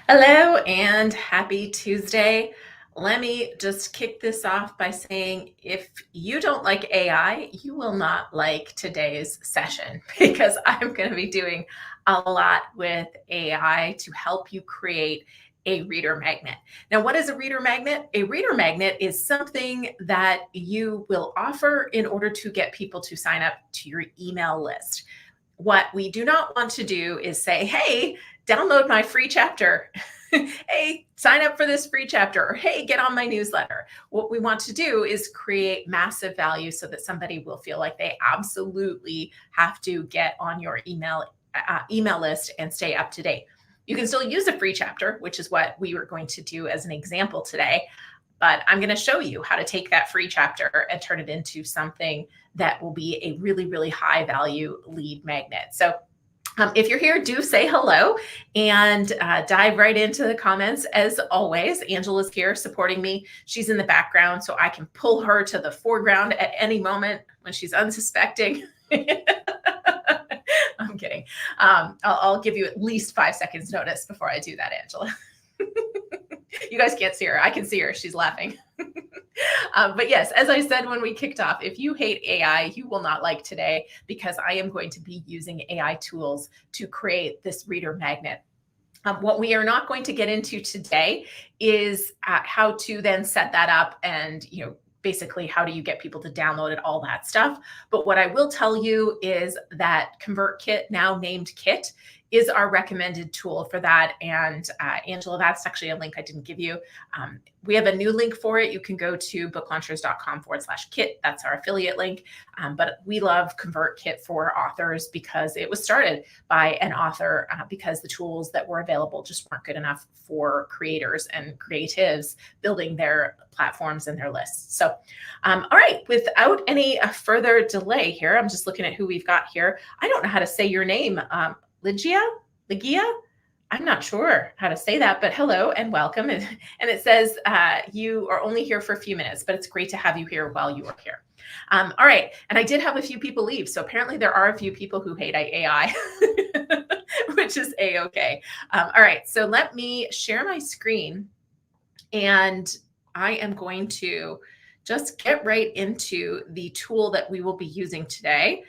Hello and happy Tuesday. Let me just kick this off by saying if you don't like AI, you will not like today's session because I'm going to be doing a lot with AI to help you create a reader magnet. Now, what is a reader magnet? A reader magnet is something that you will offer in order to get people to sign up to your email list. What we do not want to do is say, hey, download my free chapter. Hey, sign up for this free chapter, or hey, get on my newsletter. What we want to do is create massive value so that somebody will feel like they absolutely have to get on your email list and stay up to date. You can still use a free chapter, which is what we were going to do as an example today. But I'm going to show you how to take that free chapter and turn it into something that will be a really, really high value lead magnet. So if you're here, do say hello and dive right into the comments. As always, Angela's here supporting me. She's in the background, so I can pull her to the foreground at any moment when she's unsuspecting. I'm kidding. I'll give you at least 5 seconds notice before I do that, Angela. You guys can't see her. I can see her. She's laughing. But yes, as I said when we kicked off, if you hate AI, you will not like today because I am going to be using AI tools to create this reader magnet. What we are not going to get into today is how to then set that up and, basically how do you get people to download it, all that stuff. But what I will tell you is that ConvertKit, now named Kit, is our recommended tool for that. And Angela, that's actually a link I didn't give you. We have a new link for it. You can go to booklaunchers.com/kit. That's our affiliate link. But we love ConvertKit for authors because it was started by an author because the tools that were available just weren't good enough for creators and creatives building their platforms and their lists. So, all right, without any further delay here, I'm just looking at who we've got here. I don't know how to say your name. Ligia? I'm not sure how to say that, but hello and welcome. And it says you are only here for a few minutes, but it's great to have you here while you are here. All right, and I did have a few people leave, so apparently there are a few people who hate AI, which is A-okay. All right, so let me share my screen, and I am going to just get right into the tool that we will be using today.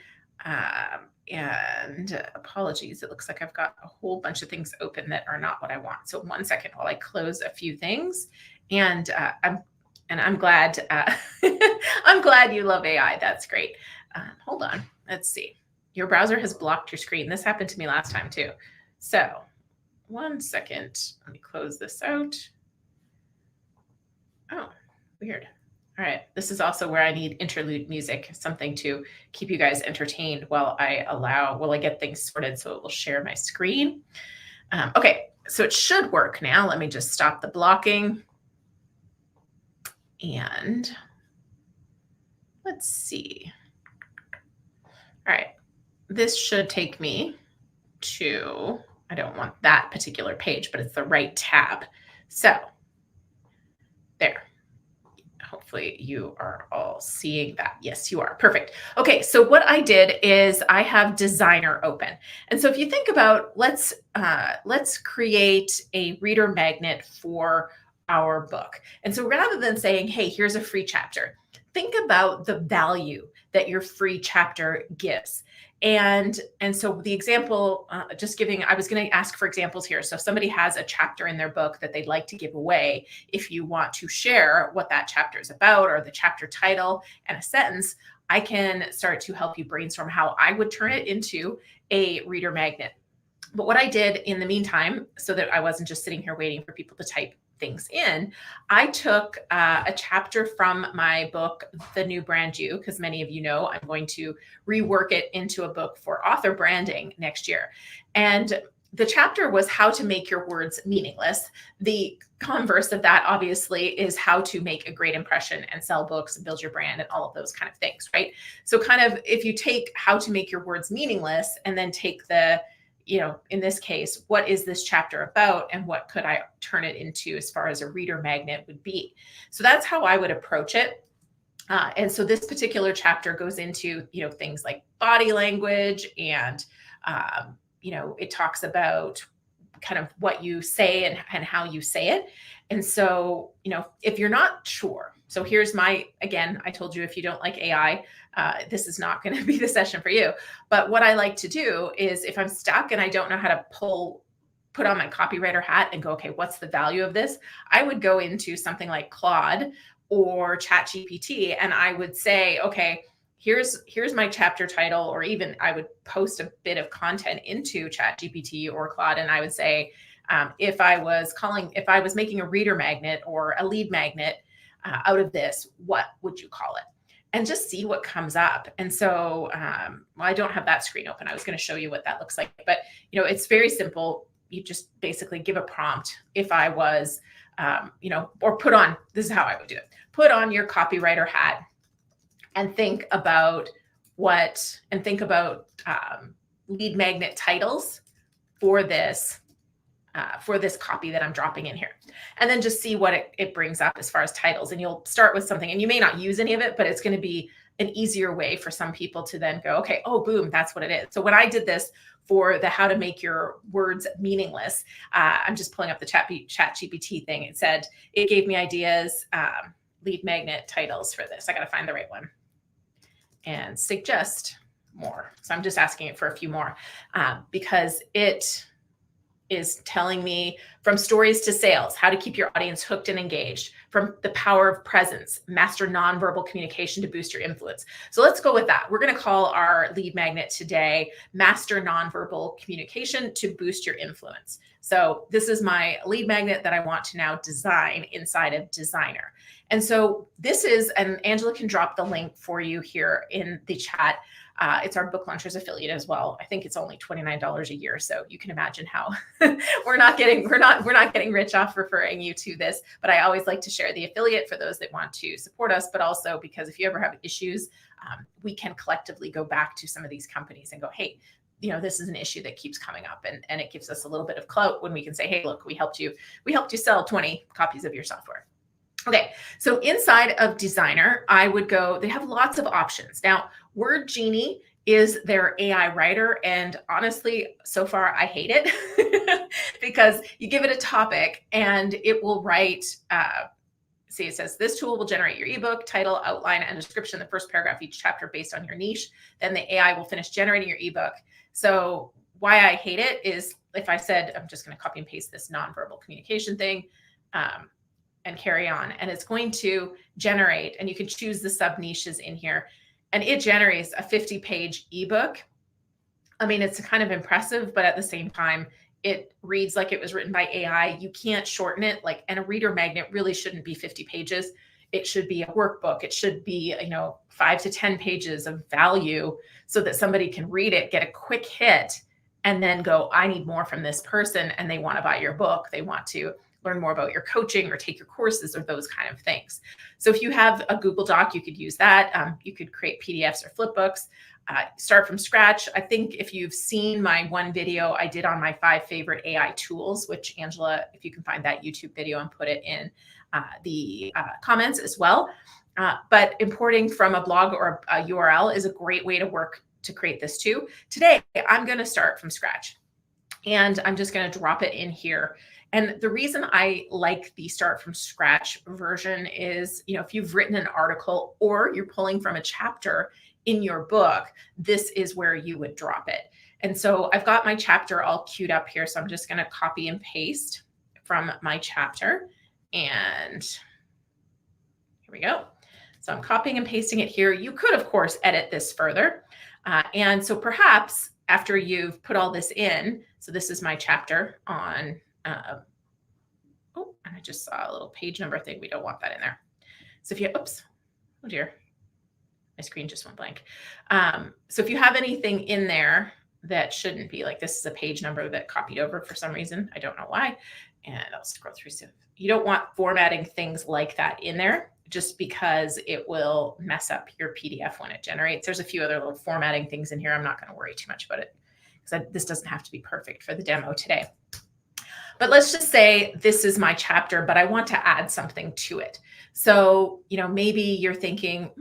And apologies, it looks like I've got a whole bunch of things open that are not what I want. So 1 second while I close a few things. And I'm glad I'm glad you love AI. That's great. Hold on. Let's see. Your browser has blocked your screen. This happened to me last time too. So 1 second. Let me close this out. Oh, weird. All right, this is also where I need interlude music, something to keep you guys entertained while I get things sorted so it will share my screen. Okay, so it should work now. Let me just stop the blocking. And let's see. All right, this should take me to, I don't want that particular page, but it's the right tab. So there. Hopefully you are all seeing that. Yes, you are. Perfect. Okay, so what I did is I have Designer open. And so if you think about, let's create a reader magnet for our book. And so rather than saying, hey, here's a free chapter, think about the value that your free chapter gives. And so the example, I was going to ask for examples here. So if somebody has a chapter in their book that they'd like to give away, if you want to share what that chapter is about or the chapter title and a sentence, I can start to help you brainstorm how I would turn it into a reader magnet. But what I did in the meantime, so that I wasn't just sitting here waiting for people to type things in, I took a chapter from my book, The New Brand You, because many of you know I'm going to rework it into a book for author branding next year. And the chapter was how to make your words meaningless. The converse of that, obviously, is how to make a great impression and sell books and build your brand and all of those kind of things, right? So kind of if you take how to make your words meaningless and then take the, in this case, what is this chapter about and what could I turn it into as far as a reader magnet would be? So that's how I would approach it. And so this particular chapter goes into, things like body language and, it talks about kind of what you say and how you say it. And so, if you're not sure, so here's again, I told you, if you don't like AI, this is not going to be the session for you. But what I like to do is, if I'm stuck and I don't know how to put on my copywriter hat and go, okay, what's the value of this? I would go into something like Claude or ChatGPT, and I would say, okay, here's my chapter title, or even I would post a bit of content into ChatGPT or Claude, and I would say, if I was making a reader magnet or a lead magnet out of this, what would you call it? And just see what comes up. And so, I don't have that screen open. I was going to show you what that looks like, but it's very simple. You just basically give a prompt. If I was, or this is how I would do it. Put on your copywriter hat and think about lead magnet titles for this copy that I'm dropping in here. And then just see what it brings up as far as titles. And you'll start with something, and you may not use any of it, but it's going to be an easier way for some people to then go, okay, oh, boom, that's what it is. So when I did this for the how to make your words meaningless, I'm just pulling up the ChatGPT thing. It gave me ideas, lead magnet titles for this. I got to find the right one and suggest more. So I'm just asking it for a few more because it is telling me from stories to sales, how to keep your audience hooked and engaged, from the power of presence, master nonverbal communication to boost your influence. So let's go with that. We're going to call our lead magnet today, master nonverbal communication to boost your influence. So this is my lead magnet that I want to now design inside of Designer. And so this is, and Angela can drop the link for you here in the chat. It's our Book Launchers affiliate as well. I think it's only $29 a year, so you can imagine how we're not getting rich off referring you to this. But I always like to share the affiliate for those that want to support us, but also because if you ever have issues, we can collectively go back to some of these companies and go, hey, this is an issue that keeps coming up, and it gives us a little bit of clout when we can say, hey, look, we helped you sell 20 copies of your software. Okay, so inside of Designer, I would go, they have lots of options. Now, Word Genie is their AI writer, and honestly, so far, I hate it because you give it a topic and it will write, see, it says, this tool will generate your ebook, title, outline, and description, the first paragraph, each chapter based on your niche. Then the AI will finish generating your ebook. So why I hate it is if I said, I'm just going to copy and paste this nonverbal communication thing, and carry on, and it's going to generate, and you can choose the sub niches in here, and it generates a 50-page ebook. I mean, it's kind of impressive, but at the same time, it reads like it was written by AI. You can't shorten it, and a reader magnet really shouldn't be 50 pages. It should be a workbook. It should be, 5 to 10 pages of value so that somebody can read it, get a quick hit, and then go, I need more from this person, and they want to buy your book. They want to learn more about your coaching or take your courses or those kind of things. So if you have a Google Doc, you could use that. You could create PDFs or flipbooks, start from scratch. I think if you've seen my one video I did on my 5 favorite AI tools, which Angela, if you can find that YouTube video and put it in the comments as well. But importing from a blog or a URL is a great way to create this too. Today, I'm going to start from scratch, and I'm just going to drop it in here. And the reason I like the start from scratch version is, if you've written an article or you're pulling from a chapter in your book, this is where you would drop it. And so I've got my chapter all queued up here. So I'm just going to copy and paste from my chapter. And here we go. So I'm copying and pasting it here. You could, of course, edit this further. And so perhaps after you've put all this in, so this is my chapter on and I just saw a little page number thing. We don't want that in there. So if you, oops, oh dear, my screen just went blank. So if you have anything in there that shouldn't be, like this is a page number that copied over for some reason, I don't know why, and I'll scroll through. So you don't want formatting things like that in there, just because it will mess up your PDF when it generates. There's a few other little formatting things in here. I'm not going to worry too much about it because this doesn't have to be perfect for the demo today. But let's just say this is my chapter, but I want to add something to it. So, maybe you're thinking,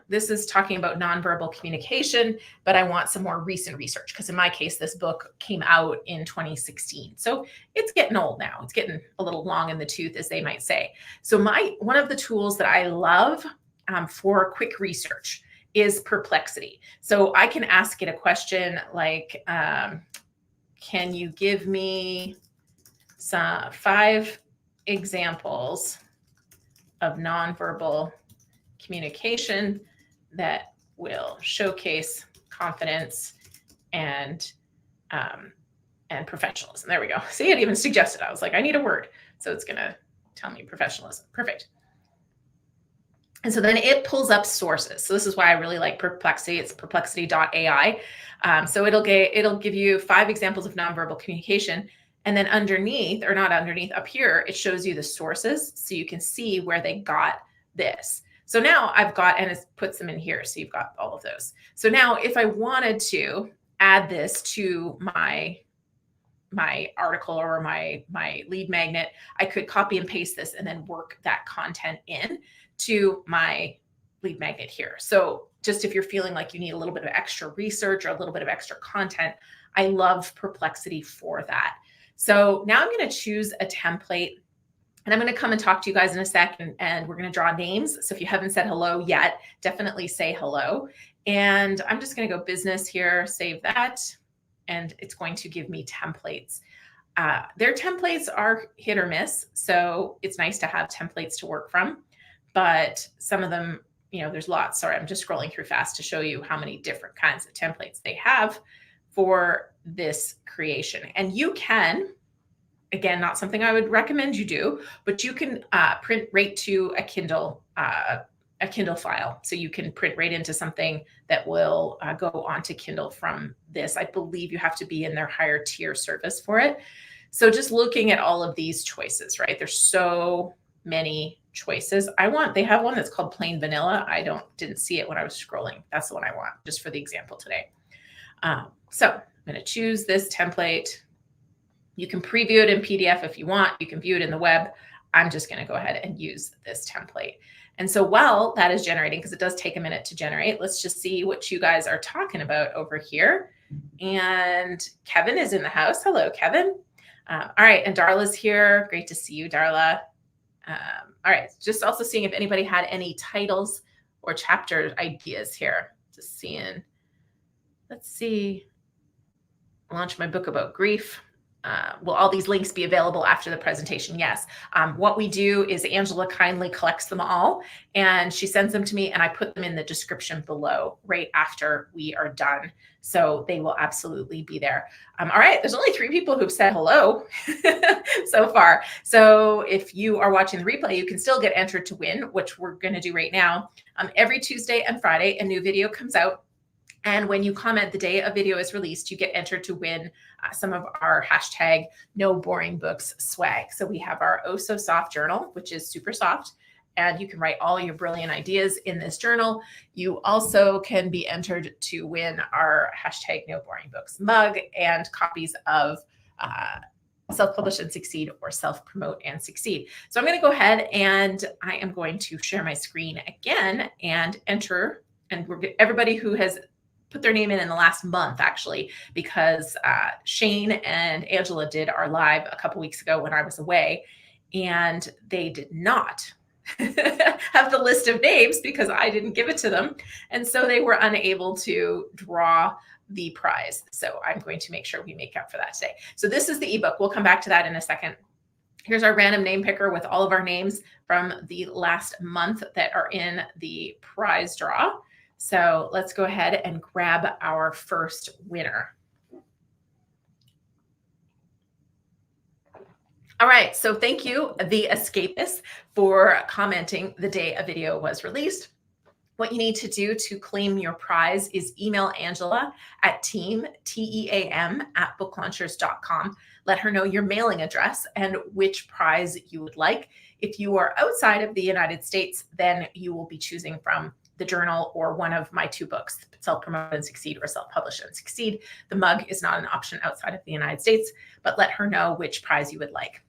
this is talking about nonverbal communication, but I want some more recent research. Because in my case, this book came out in 2016. So it's getting old now. It's getting a little long in the tooth, as they might say. So one of the tools that I love for quick research is Perplexity. So I can ask it a question like, can you give me some 5 examples of nonverbal communication that will showcase confidence and professionalism. There we go. See, it even suggested. I was like, I need a word. So it's going to tell me professionalism. Perfect. And so then it pulls up sources. So this is why I really like Perplexity. It's perplexity.ai. So it'll give you 5 examples of nonverbal communication. And then underneath, or not underneath, up here, it shows you the sources. So you can see where they got this. So now I've got, and it puts them in here. So you've got all of those. So now if I wanted to add this to my article or my lead magnet, I could copy and paste this and then work that content in to my lead magnet here. So just if you're feeling like you need a little bit of extra research or a little bit of extra content, I love Perplexity for that. So now I'm going to choose a template, and I'm going to come and talk to you guys in a second, and we're going to draw names. So if you haven't said hello yet, definitely say hello. And I'm just going to go business here, save that, and it's going to give me templates. Their templates are hit or miss, so it's nice to have templates to work from. But some of them, there's lots. Sorry, I'm just scrolling through fast to show you how many different kinds of templates they have for this creation. And you can, again, not something I would recommend you do, but you can print right to a Kindle file. So you can print right into something that will go onto Kindle from this. I believe you have to be in their higher tier service for it. So just looking at all of these choices, right? There's so many choices. They have one that's called plain vanilla. I didn't see it when I was scrolling. That's the one I want just for the example today. So I'm going to choose this template. You can preview it in PDF if you want. You can view it in the web. I'm just going to go ahead and use this template. And so while that is generating, because it does take a minute to generate, let's just see what you guys are talking about over here. And Kevin is in the house. Hello, Kevin. All right. And Darla's here. Great to see you, Darla. All right. Just also seeing if anybody had any titles or chapter ideas here. Just seeing. Let's see. Launch my book about grief. Will all these links be available after the presentation? Yes. What we do is Angela kindly collects them all and she sends them to me, and I put them in the description below right after we are done. So they will absolutely be there. All right. There's only 3 people who've said hello so far. So if you are watching the replay, you can still get entered to win, which we're going to do right now. Every Tuesday and Friday, a new video comes out. And when you comment the day a video is released, you get entered to win some of our hashtag no boring books swag. So we have our Oh So Soft journal, which is super soft, and you can write all your brilliant ideas in this journal. You also can be entered to win our hashtag no boring books mug and copies of Self-Publish and Succeed or Self-Promote and Succeed. So I'm going to go ahead and I am going to share my screen again and enter. And everybody who has put their name in the last month, actually, because Shane and Angela did our live a couple weeks ago when I was away, and they did not have the list of names because I didn't give it to them. And so they were unable to draw the prize. So I'm going to make sure we make up for that today. So this is the ebook. We'll come back to that in a second. Here's our random name picker with all of our names from the last month that are in the prize draw. So let's go ahead and grab our first winner. All right, so thank you, The Escapist, for commenting the day a video was released. What you need to do to claim your prize is email Angela at team@booklaunchers.com. Let her know your mailing address and which prize you would like. If you are outside of the United States, then you will be choosing from the journal or one of my 2 books, Self-Promote and Succeed or Self-Publish and Succeed. The mug is not an option outside of the United States, but let her know which prize you would like.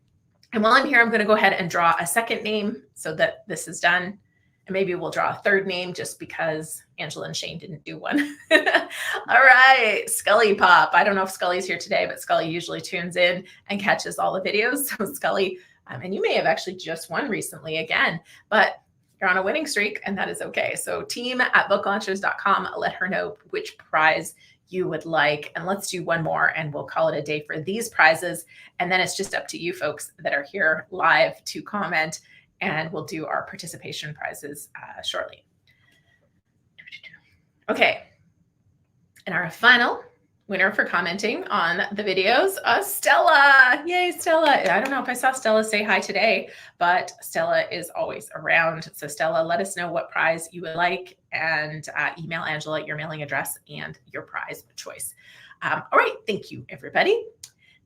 And while I'm here, I'm going to go ahead and draw a second name so that this is done. And maybe we'll draw a third name just because Angela and Shane didn't do one. All right, Scully Pop. I don't know if Scully's here today, but Scully usually tunes in and catches all the videos. So Scully, and you may have actually just won recently again, but you're on a winning streak and that is okay. So team@booklaunchers.com, let her know which prize you would like. And let's do one more and we'll call it a day for these prizes. And then it's just up to you folks that are here live to comment, and we'll do our participation prizes shortly. Okay. And our final winner for commenting on the videos, Stella. Yay, Stella. I don't know if I saw Stella say hi today, but Stella is always around. So Stella, let us know what prize you would like, and email Angela your mailing address and your prize choice. All right. Thank you, everybody.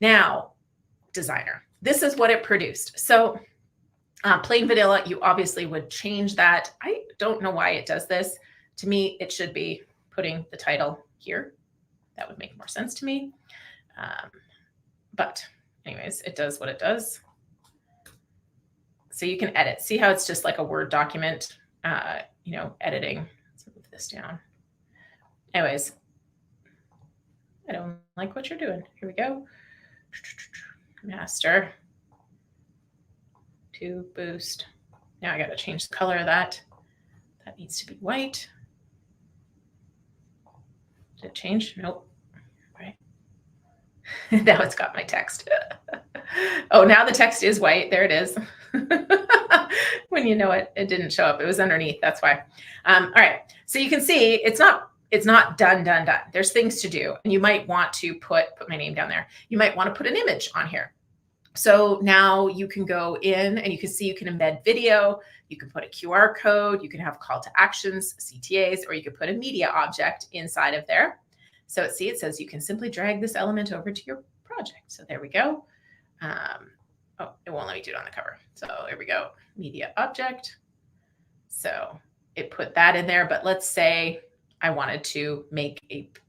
Now, designer. This is what it produced. So plain vanilla, you obviously would change that. I don't know why it does this. To me, it should be putting the title here. That would make more sense to me. But anyways, it does what it does. So you can edit. See how it's just like a Word document, editing. Let's move this down. Anyways, I don't like what you're doing. Here we go. Master. To boost. Now I got to change the color of that. That needs to be white. Did it change? Nope. Right. Now it's got my text. Oh, now the text is white. There it is. When you know it, it didn't show up. It was underneath. That's why. All right. So you can see it's not done. There's things to do. And you might want to put my name down there. You might want to put an image on here. So now you can go in and you can see you can embed video, you can put a QR code, you can have call to actions, CTAs, or you could put a media object inside of there. So see, it says you can simply drag this element over to your project. So there we go. Oh, it won't let me do it on the cover. So there we go, media object. So it put that in there, but let's say I wanted to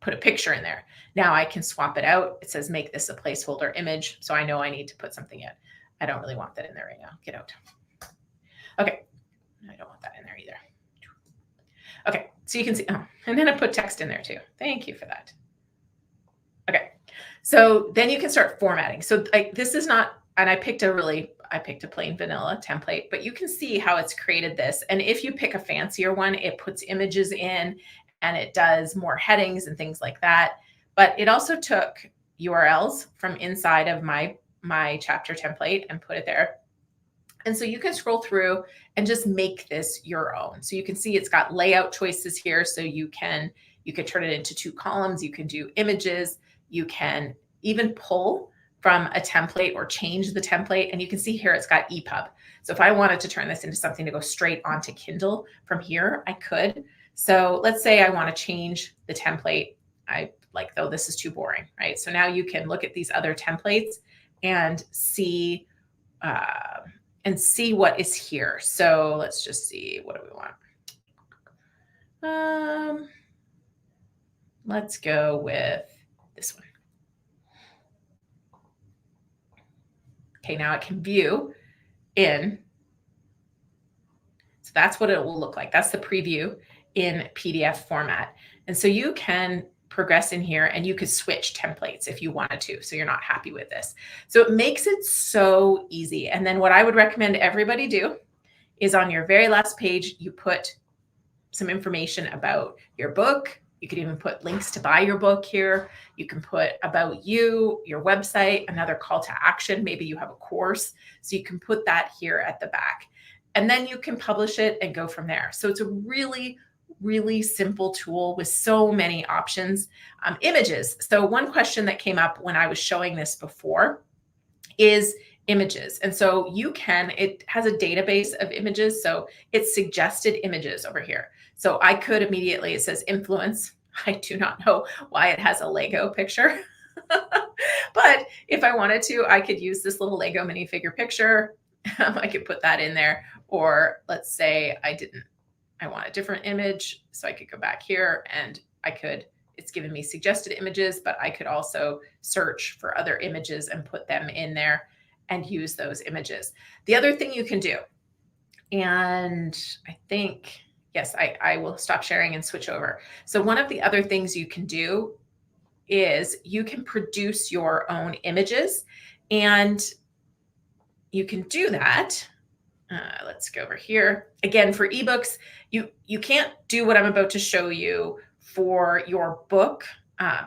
put a picture in there. Now I can swap it out. It says make this a placeholder image. So I know I need to put something in. I don't really want that in there right now. Get out. Okay. I don't want that in there either. Okay. So you can see, and then I put text in there too. Thank you for that. Okay. So then you can start formatting. So this is not, and I picked a plain vanilla template, but you can see how it's created this. And if you pick a fancier one, it puts images in and it does more headings and things like that. But it also took URLs from inside of my chapter template and put it there. And so you can scroll through and just make this your own. So you can see it's got layout choices here. So you can turn it into 2 columns. You can do images. You can even pull from a template or change the template. And you can see here it's got EPUB. So if I wanted to turn this into something to go straight onto Kindle from here, I could. So let's say I want to change the template. Though this is too boring, right? So now you can look at these other templates and see what is here. So let's just see, what do we want? Let's go with this one. Okay, now I can view in. So that's what it will look like. That's the preview in PDF format. And so you can progress in here and you could switch templates if you wanted to. So you're not happy with this. So it makes it so easy. And then what I would recommend everybody do is on your very last page, you put some information about your book. You could even put links to buy your book here. You can put about you, your website, another call to action. Maybe you have a course. So you can put that here at the back. And then you can publish it and go from there. So it's a really, really simple tool with so many options. Images. So one question that came up when I was showing this before is images. And so it has a database of images. So it's suggested images over here. So I could immediately, it says influence. I do not know why it has a Lego picture, but if I wanted to, I could use this little Lego minifigure picture. I could put that in there, or let's say I didn't I want a different image. So I could go back here and it's given me suggested images, but I could also search for other images and put them in there and use those images. The other thing you can do, and I think, yes, I will stop sharing and switch over. So one of the other things you can do is you can produce your own images, and you can do that. Let's go over here. Again, for ebooks, you can't do what I'm about to show you for your book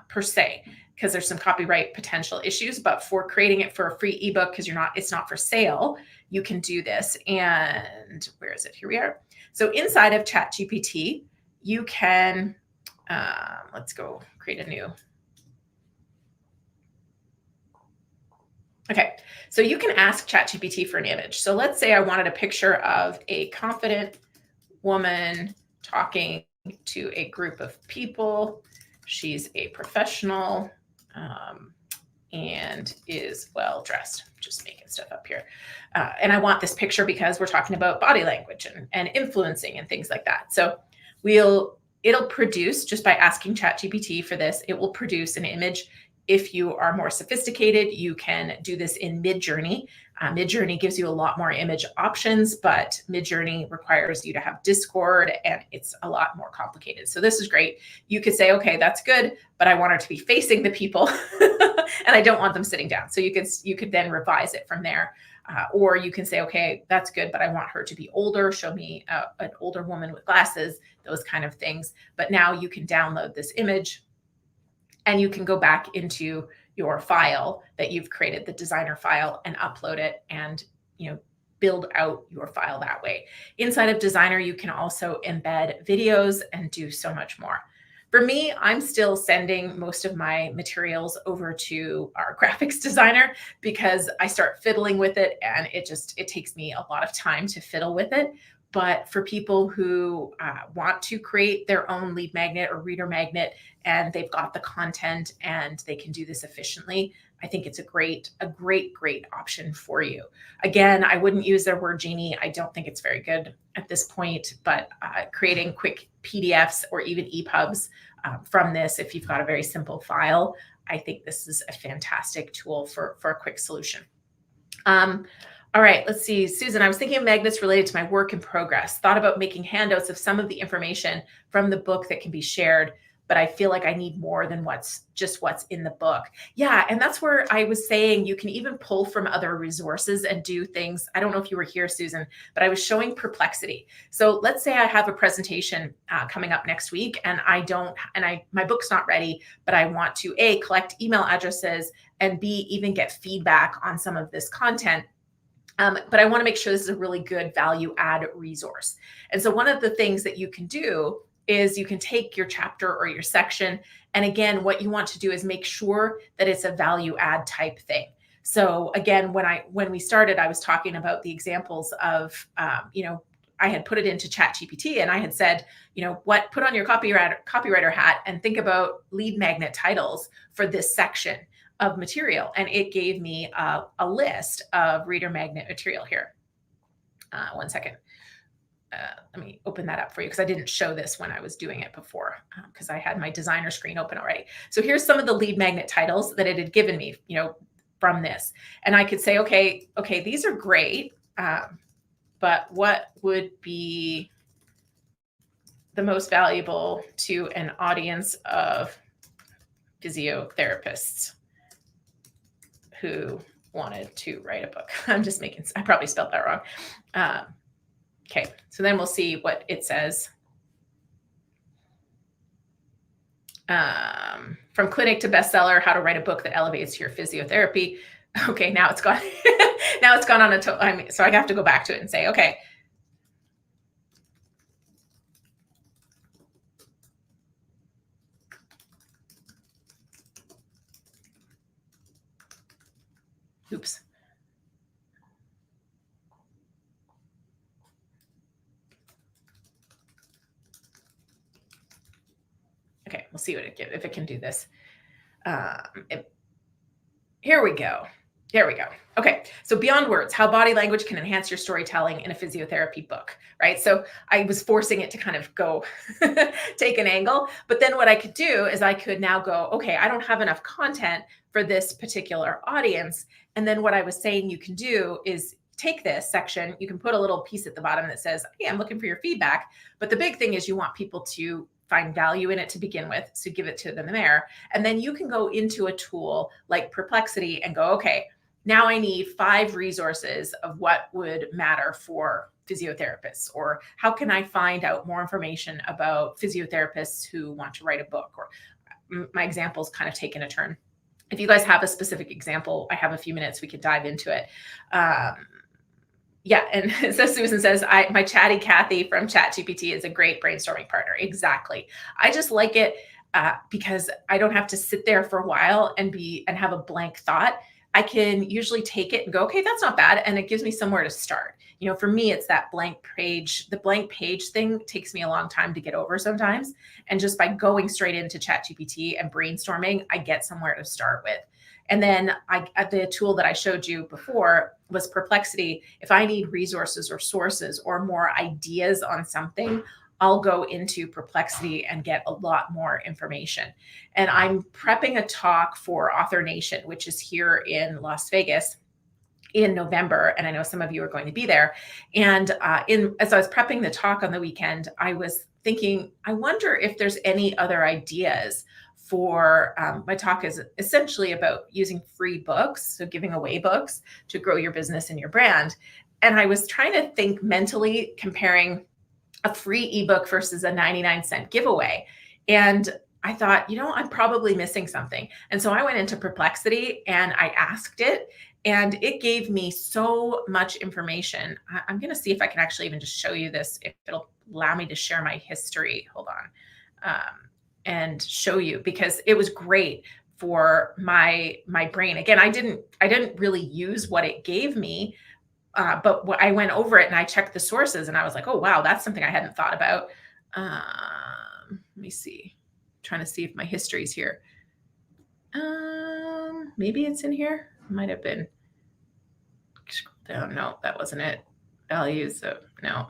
per se, because there's some copyright potential issues, but for creating it for a free ebook, because it's not for sale, you can do this. And where is it? Here we are. So inside of ChatGPT, you can, let's go create a new. Okay, so you can ask ChatGPT for an image. So let's say I wanted a picture of a confident woman talking to a group of people. She's a professional and is well dressed. Just making stuff up here. And I want this picture because we're talking about body language and influencing and things like that. So it'll produce, just by asking ChatGPT for this, it will produce an image. If you are more sophisticated, you can do this in Midjourney. Midjourney gives you a lot more image options, but Midjourney requires you to have Discord, and it's a lot more complicated. So this is great. You could say, okay, that's good, but I want her to be facing the people, and I don't want them sitting down. So you could then revise it from there. Or you can say, okay, that's good, but I want her to be older. Show me an older woman with glasses, those kind of things. But now you can download this image, and you can go back into your file that you've created, the designer file, and upload it and build out your file that way. Inside of Designer, you can also embed videos and do so much more. For me, I'm still sending most of my materials over to our graphics designer because I start fiddling with it, and it takes me a lot of time to fiddle with it. But for people who want to create their own lead magnet or reader magnet, and they've got the content and they can do this efficiently, I think it's a great option for you. Again, I wouldn't use their word Genie. I don't think it's very good at this point, but creating quick PDFs or even EPUBs from this, if you've got a very simple file, I think this is a fantastic tool for a quick solution. All right, let's see. Susan, I was thinking of magnets related to my work in progress. Thought about making handouts of some of the information from the book that can be shared, but I feel like I need more than what's in the book. Yeah, and that's where I was saying you can even pull from other resources and do things. I don't know if you were here, Susan, but I was showing Perplexity. So let's say I have a presentation coming up next week, and my book's not ready, but I want to A, collect email addresses, and B, even get feedback on some of this content. But I want to make sure this is a really good value add resource. And so one of the things that you can do is you can take your chapter or your section. And again, what you want to do is make sure that it's a value add type thing. So again, when we started, I was talking about the examples of, I had put it into ChatGPT and I had said, put on your copywriter hat and think about lead magnet titles for this section of material. And it gave me a list of reader magnet material here. One second. Let me open that up for you because I didn't show this when I was doing it before because I had my designer screen open already. So here's some of the lead magnet titles that it had given me, from this. And I could say, okay, these are great, but what would be the most valuable to an audience of physiotherapists who wanted to write a book? I probably spelled that wrong. Okay, so then we'll see what it says. From clinic to bestseller, how to write a book that elevates your physiotherapy. Okay, now it's gone. Now it's gone on so I have to go back to it and say, okay. Oops. Okay, we'll see if it can do this. Here we go. There we go. Okay. So beyond words, how body language can enhance your storytelling in a physiotherapy book, right? So I was forcing it to kind of go take an angle. But then what I could do is I could now go, okay, I don't have enough content for this particular audience. And then what I was saying you can do is take this section, you can put a little piece at the bottom that says, hey, I'm looking for your feedback. But the big thing is you want people to find value in it to begin with. So give it to them there. And then you can go into a tool like Perplexity and go, okay, now I need 5 resources of what would matter for physiotherapists, or how can I find out more information about physiotherapists who want to write a book, or my example's kind of taken a turn. If you guys have a specific example, I have a few minutes, we could dive into it. Yeah, and so Susan says, my chatty Kathy from ChatGPT is a great brainstorming partner. Exactly. I just like it because I don't have to sit there for a while and have a blank thought. I can usually take it and go, okay, that's not bad. And it gives me somewhere to start. You know, for me, it's that blank page. The blank page thing takes me a long time to get over sometimes. And just by going straight into ChatGPT and brainstorming, I get somewhere to start with. And then the tool that I showed you before was Perplexity. If I need resources or sources or more ideas on something, I'll go into Perplexity and get a lot more information. And I'm prepping a talk for Author Nation, which is here in Las Vegas in November. And I know some of you are going to be there. And as I was prepping the talk on the weekend, I was thinking, I wonder if there's any other ideas for my talk is essentially about using free books, so giving away books to grow your business and your brand. And I was trying to think mentally, comparing a free ebook versus a 99-cent giveaway. And I thought, I'm probably missing something. And so I went into Perplexity and I asked it, and it gave me so much information. I'm going to see if I can actually even just show you this, if it'll allow me to share my history. Hold on. And show you, because it was great for my brain. Again, I didn't really use what it gave me, but I went over it and I checked the sources and I was like, oh, wow, that's something I hadn't thought about. Let me see. I'm trying to see if my history's here. Maybe it's in here. Might have been. Scroll down. No, that wasn't it. Values of, no.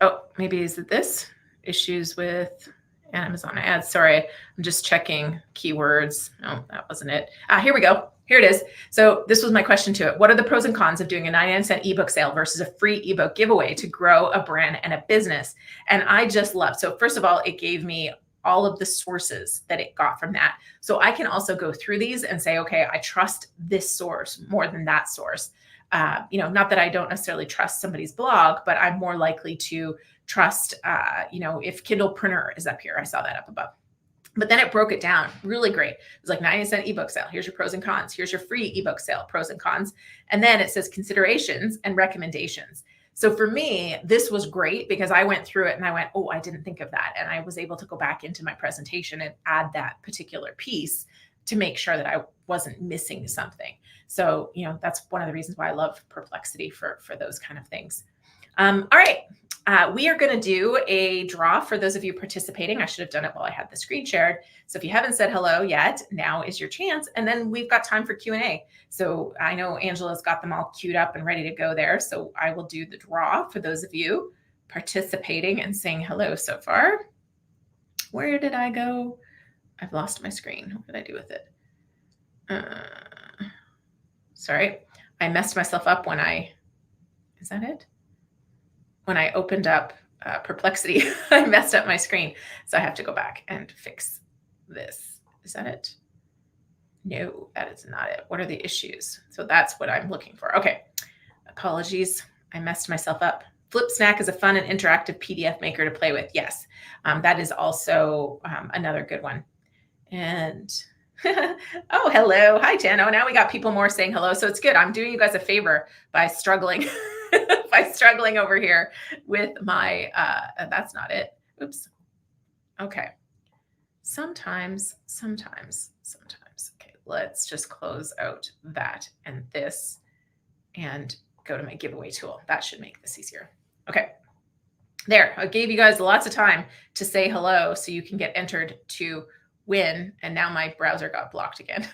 Oh, maybe is it this? Issues with Amazon ads. Sorry, I'm just checking keywords. No, that wasn't it. Here we go. Here it is. So this was my question to it. What are the pros and cons of doing a 99-cent ebook sale versus a free ebook giveaway to grow a brand and a business? And I just love. So first of all, it gave me all of the sources that it got from that. So I can also go through these and say, okay, I trust this source more than that source. Not that I don't necessarily trust somebody's blog, but I'm more likely to trust, if Kindlepreneur is up here. I saw that up above. But then it broke it down really great. It was like 90-cent ebook sale. Here's your pros and cons. Here's your free ebook sale, pros and cons. And then it says considerations and recommendations. So for me, this was great because I went through it and I went, oh, I didn't think of that. And I was able to go back into my presentation and add that particular piece to make sure that I wasn't missing something. So, that's one of the reasons why I love Perplexity for those kind of things. All right. We are going to do a draw for those of you participating. I should have done it while I had the screen shared. So if you haven't said hello yet, now is your chance. And then we've got time for Q&A. So I know Angela's got them all queued up and ready to go there. So I will do the draw for those of you participating and saying hello so far. Where did I go? I've lost my screen. What did I do with it? Sorry, I messed myself up is that it? When I opened up Perplexity, I messed up my screen. So I have to go back and fix this. Is that it? No, that is not it. What are the issues? So that's what I'm looking for. Okay. Apologies. I messed myself up. Flip Snack is a fun and interactive PDF maker to play with. Yes. That is also another good one. And oh, hello. Hi, Tano. Now we got people more saying hello. So it's good. I'm doing you guys a favor by struggling over here with my, that's not it. Oops. Okay. Sometimes. Okay. Let's just close out that and this and go to my giveaway tool. That should make this easier. Okay. There. I gave you guys lots of time to say hello so you can get entered to win. And now my browser got blocked again.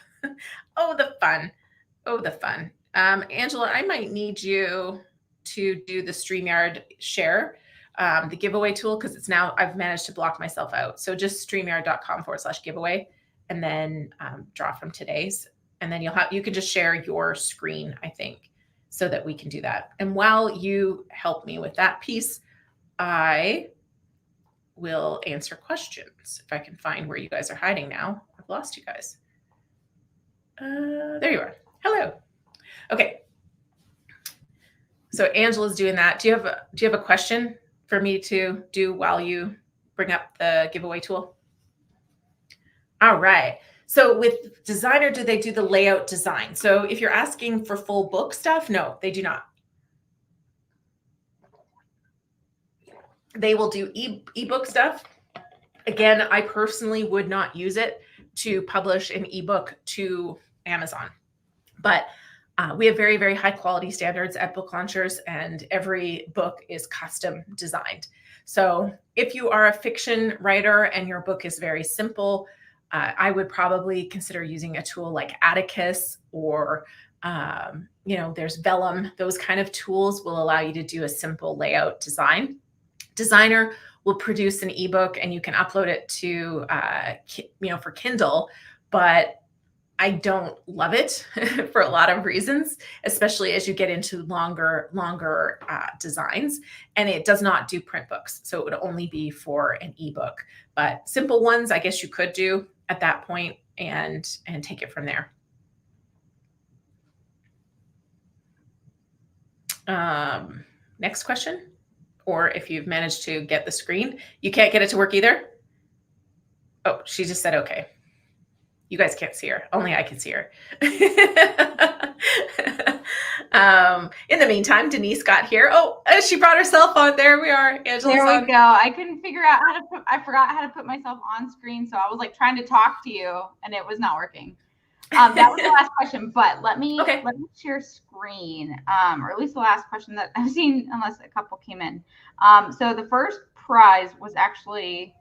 Oh, Oh, the fun. Oh, the fun. Angela, I might need you to do the StreamYard share, the giveaway tool, because it's now, I've managed to block myself out. So just streamyard.com/giveaway, and then draw from today's. And then you can just share your screen, I think, so that we can do that. And while you help me with that piece, I will answer questions. If I can find where you guys are hiding now. I've lost you guys. There you are. Hello. Okay. So Angela's doing that. Do you have a question for me to do while you bring up the giveaway tool? All right. So with Designer, do they do the layout design? So if you're asking for full book stuff, no, they do not. They will do ebook stuff. Again, I personally would not use it to publish an ebook to Amazon, but we have very, very high quality standards at Book Launchers, and every book is custom designed. So if you are a fiction writer and your book is very simple, I would probably consider using a tool like Atticus, or there's Vellum. Those kind of tools will allow you to do a simple layout design. Designer will produce an ebook and you can upload it to for Kindle, but I don't love it for a lot of reasons, especially as you get into longer designs, and it does not do print books. So it would only be for an ebook, but simple ones, I guess you could do at that point and take it from there. Next question. Or if you've managed to get the screen, you can't get it to work either. Oh, she just said, okay. You guys can't see her. Only I can see her. In the meantime, Denise got here. Oh, she brought herself on. There we are. Angela's there we on. go. I couldn't figure out I forgot how to put myself on screen. So I was like trying to talk to you and it was not working. That was the last question, but let me share screen, or at least the last question that I've seen, unless a couple came in. So the first prize was actually,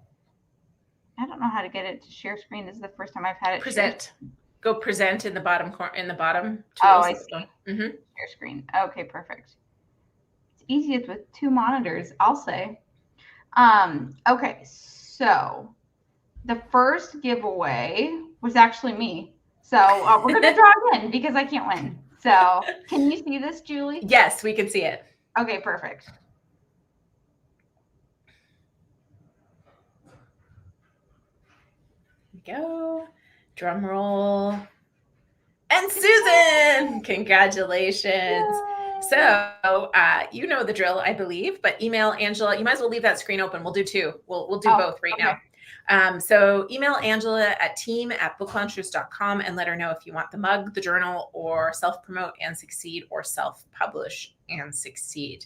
I don't know how to get it to share screen. This is the first time I've had it. Present. Go present in the bottom corner, in the bottom. Oh, I see. Share screen. Okay, perfect. It's easiest with two monitors, I'll say. Okay, so the first giveaway was actually me. So we're going to draw again because I can't win. So can you see this, Julie? Yes, we can see it. Okay, perfect. Here we go. Drum roll. And Susan, congratulations. Yay. So you know the drill, I believe, but email Angela. You might as well leave that screen open. We'll do two. We'll do both right now. So email Angela at team@booklaunchers.com and let her know if you want the mug, the journal, or self-promote and succeed, or self-publish and succeed.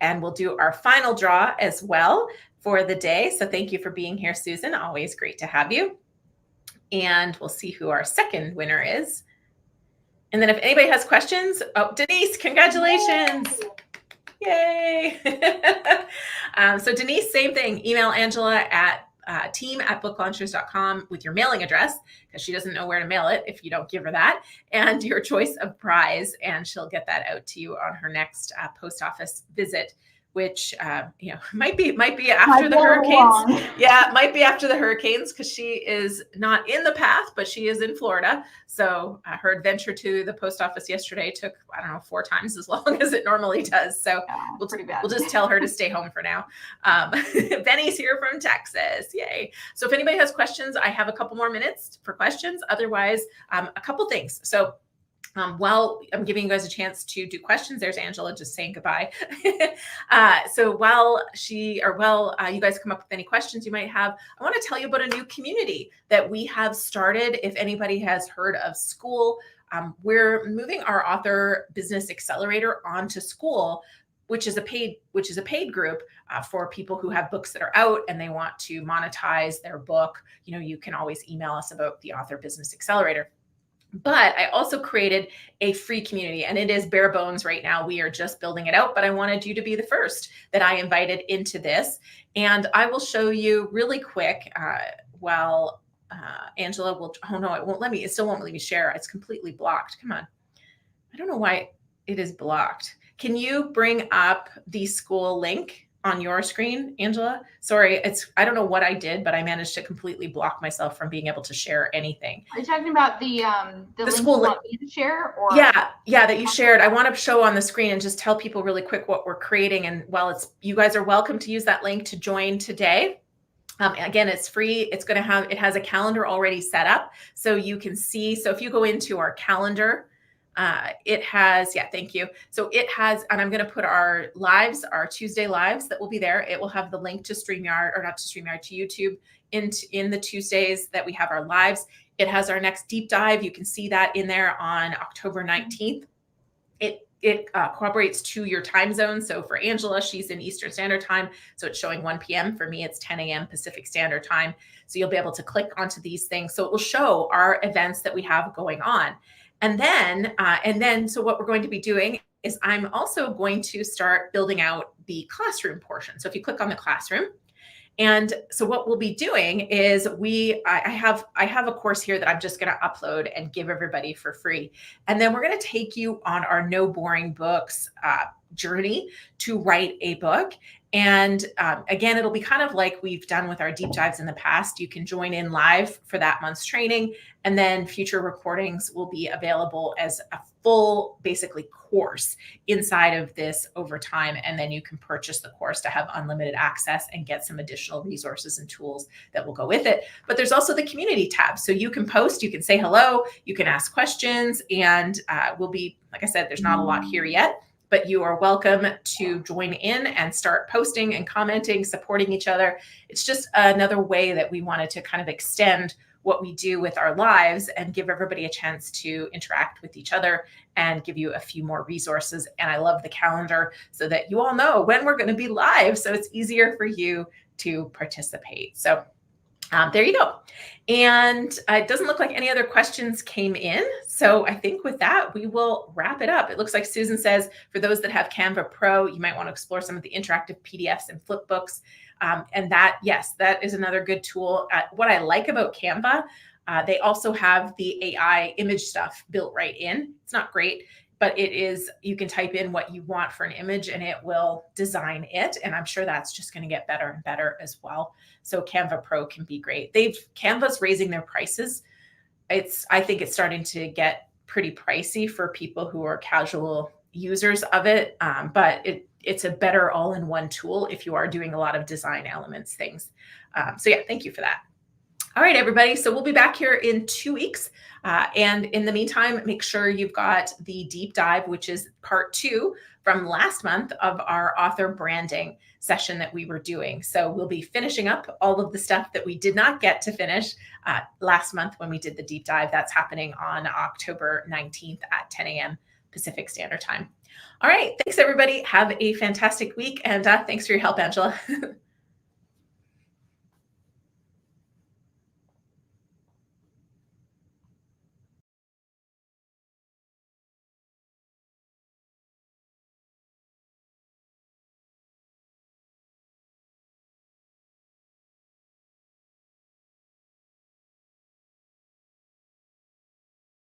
And we'll do our final draw as well for the day. So thank you for being here, Susan. Always great to have you. And we'll see who our second winner is. And then if anybody has questions, oh, Denise, congratulations. Yay. So Denise, same thing. Email Angela at team@booklaunchers.com with your mailing address, because she doesn't know where to mail it if you don't give her that, and your choice of prize, and she'll get that out to you on her next post office visit, which might be after the hurricanes. Yeah, it might be after the hurricanes, because she is not in the path, but she is in Florida. So her adventure to the post office yesterday took, I don't know, 4 times as long as it normally does. So we'll just tell her to stay home for now. Benny's here from Texas. Yay. So if anybody has questions, I have a couple more minutes for questions. Otherwise, a couple things. So while I'm giving you guys a chance to do questions, there's Angela just saying goodbye. So while you guys come up with any questions you might have, I want to tell you about a new community that we have started. If anybody has heard of School, we're moving our Author Business Accelerator onto School, which is a paid group for people who have books that are out and they want to monetize their book. You can always email us about the Author Business Accelerator. But I also created a free community, and it is bare bones right now. We are just building it out, but I wanted you to be the first that I invited into this. And I will show you really quick while Angela will, oh no, it won't let me. It still won't let me share. It's completely blocked. Come on. I don't know why it is blocked. Can you bring up the school link on your screen, Angela? Sorry, I don't know what I did, but I managed to completely block myself from being able to share anything. Are you talking about the link school you want me to share? Or yeah, that you shared. I want to show on the screen and just tell people really quick what we're creating. And while you guys are welcome to use that link to join today. Again, it's free. It has a calendar already set up, so you can see. So if you go into our calendar, it has, thank you. So it has, and I'm going to put our lives, our Tuesday lives that will be there. It will have the link to StreamYard, or not to StreamYard, to YouTube in the Tuesdays that we have our lives. It has our next deep dive. You can see that in there on October 19th. It cooperates to your time zone. So for Angela, she's in Eastern Standard Time. So it's showing 1 p.m. For me, it's 10 a.m. Pacific Standard Time. So you'll be able to click onto these things. So it will show our events that we have going on. And then, so what we're going to be doing is I'm also going to start building out the classroom portion. So if you click on the classroom, and so what we'll be doing is I have a course here that I'm just going to upload and give everybody for free. And then we're going to take you on our No Boring Books journey to write a book. And again, it'll be kind of like we've done with our deep dives in the past. You can join in live for that month's training, and then future recordings will be available as a full, basically, course inside of this over time. And then you can purchase the course to have unlimited access and get some additional resources and tools that will go with it. But there's also the community tab. So you can post, you can say hello, you can ask questions, and we'll be, like I said, there's not a lot here yet, but you are welcome to join in and start posting and commenting, supporting each other. It's just another way that we wanted to kind of extend what we do with our lives and give everybody a chance to interact with each other and give you a few more resources. And I love the calendar so that you all know when we're going to be live, so it's easier for you to participate. So there you go. And it doesn't look like any other questions came in. So I think with that, we will wrap it up. It looks like Susan says, for those that have Canva Pro, you might want to explore some of the interactive PDFs and flip books. And that, yes, that is another good tool. What I like about Canva, they also have the AI image stuff built right in. It's not great, but it is, you can type in what you want for an image and it will design it. And I'm sure that's just going to get better and better as well. So Canva Pro can be great. Canva's raising their prices. I think it's starting to get pretty pricey for people who are casual users of it. But it's a better all-in-one tool if you are doing a lot of design elements things. So yeah, thank you for that. All right, everybody. So we'll be back here in 2 weeks. And in the meantime, make sure you've got the deep dive, which is part 2 from last month of our author branding session that we were doing. So we'll be finishing up all of the stuff that we did not get to finish last month when we did the deep dive. That's happening on October 19th at 10 a.m. Pacific Standard Time. All right. Thanks, everybody. Have a fantastic week. And thanks for your help, Angela.